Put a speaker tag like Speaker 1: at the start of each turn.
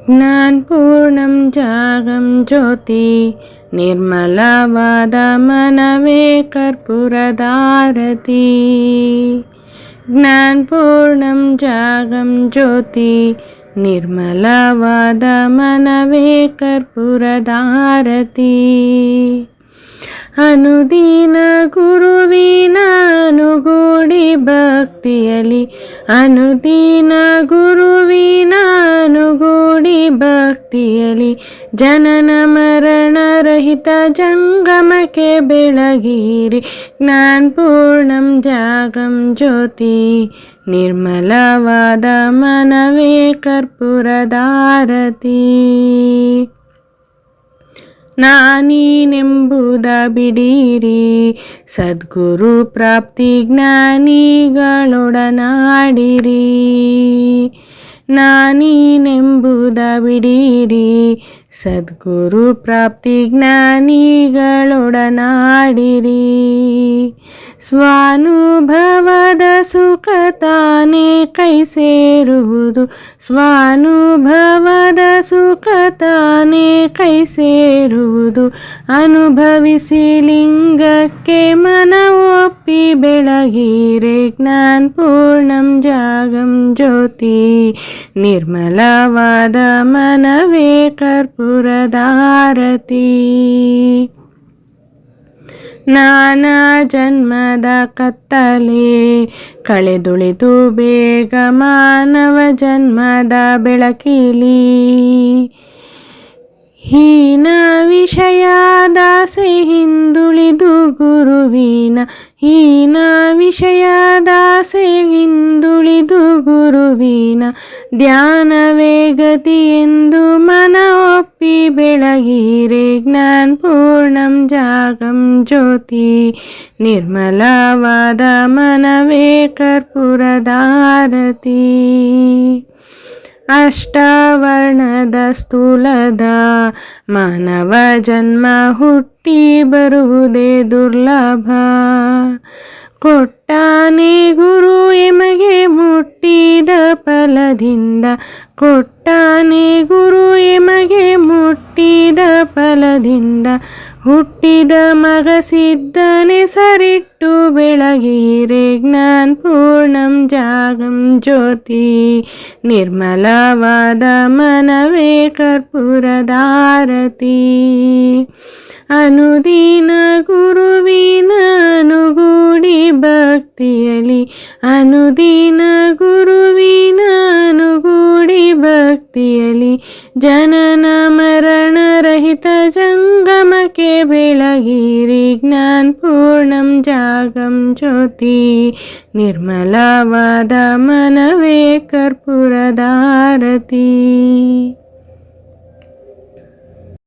Speaker 1: ಜ್ಞಾನಪೂರ್ಣಂ ಜಾಗಂ ಜ್ಯೋತಿ ನಿರ್ಮಲವಾದ ಮನವೇ ಕರ್ಪೂರದಾರತಿ. ಜ್ಞಾನಪೂರ್ಣಂ ಜಾಗಂ ಜ್ಯೋತಿ ನಿರ್ಮಲವಾದ ಮನವೇ ಕರ್ಪೂರದಾರತಿ. ಅನುದಿನ ಗುರುವಿನ ಅನುಗೂಡಿ ಭಕ್ತಿಯಲಿ, ಅನುದಿನ ಗುರುವಿನ ಅನುಗೂಡಿ ಭಕ್ತಿಯಲಿ, ಜನನ ಮರಣ ರಹಿತ ಜಂಗಮಕ್ಕೆ ಬೆಳಗಿರಿ. ಜ್ಞಾನಪೂರ್ಣಂ ಜಾಗಂ ಜ್ಯೋತಿ ನಿರ್ಮಲವಾದ ಮನವೇ ಕರ್ಪೂರದಾರತಿ. ನಾನೀನೆಂಬುದ ಬಿಡಿರಿ, ಸದ್ಗುರು ಪ್ರಾಪ್ತಿ ಜ್ಞಾನಿಗಳೊಡನಾಡಿರಿ. ನಾನೀನೆಂಬುದ ಬಿಡಿರಿ, ಸದ್ಗುರು ಪ್ರಾಪ್ತಿ ಜ್ಞಾನಿಗಳೊಡನಾಡಿರಿ. ಸ್ವಾನುಭವದ ಸುಖ ತಾನೇ ಕೈ ಸೇರುವುದು, ಸ್ವಾನುಭವದ ಸುಖ ತಾನೇ ಕೈ ಸೇರುವುದು. ಅನುಭವಿಸಿ ಲಿಂಗಕ್ಕೆ ಮನ ಒಪ್ಪಿ ಬೆಳಗಿರೆ. ಜ್ಞಾನಪೂರ್ಣಂ ಜಾಗಂ ಜ್ಯೋತಿ ನಿರ್ಮಲವಾದ ಮನವೇ ಕರ್ಪೂರದಾರತಿ. ನಾನಾ ಜನ್ಮದ ಕತ್ತಲೆ ಕಳೆದುಳಿದು ಬೇಗ ಮಾನವ ಜನ್ಮದ ಬೆಳಕಿಲಿ. ಹೀನ ವಿಷಯದಾಸೆ ಹಿಂದುಳಿದು ಗುರುವಿನ, ಹೀನ ವಿಷಯದಾಸೆ ಹಿಂದುಳಿದು ಗುರುವಿನ ಧ್ಯಾನವೇ ಗತಿ ಎಂದು ಮನ ಒಪ್ಪಿ ಬೆಳಗಿರೆ. ಜ್ಞಾನಪೂರ್ಣಂ ಜಾಗಂ ಜ್ಯೋತಿ ನಿರ್ಮಲವಾದ ಮನವೇ ಕರ್ಪೂರದಾರತಿ. ಅಷ್ಟವರ್ಣದ ಸ್ಥೂಲದ ಮಾನವ ಜನ್ಮ ಹುಟ್ಟಿ ಬರುವುದೇ ದುರ್ಲಭ. ಕೊಟ್ಟಾನೆ ಗುರು ಎಮಗೆ ಮುಟ್ಟಿದ ಫಲದಿಂದ, ಕೊಟ್ಟಾನೆ ಗುರು ಎಮಗೆ ಮುಟ್ಟಿದ ಫಲದಿಂದ. ಹುಟ್ಟಿದ ಮಗ ಸಿದ್ಧನೆ ಸರಿಟ್ಟು ಬೆಳಗಿರೆ. ಜ್ಞಾನಪೂರ್ಣಂ ಜಾಗಂ ಜ್ಯೋತಿ ನಿರ್ಮಲವಾದ ಮನವೇ ಕರ್ಪೂರದಾರತಿ. ಅನುದಿನ ಗುರುವಿನ ಅನುಗೂಡಿ ಭಕ್ತಿಯಲಿ, ಅನುದಿನ ಗುರುವಿನ ಅನುಗೂಡಿ ಭಕ್ತಿಯಲಿ, ಜನನ ಮರಣ ರಹಿತ ಜಂಗಮಕ್ಕೆ ಬೆಳಗಿರಿ. ಜ್ಞಾನಪೂರ್ಣಂ ಜಾಗಂ ಜ್ಯೋತಿ ನಿರ್ಮಲವಾದ ಮನವೇ ಕರ್ಪೂರದಾರತಿ.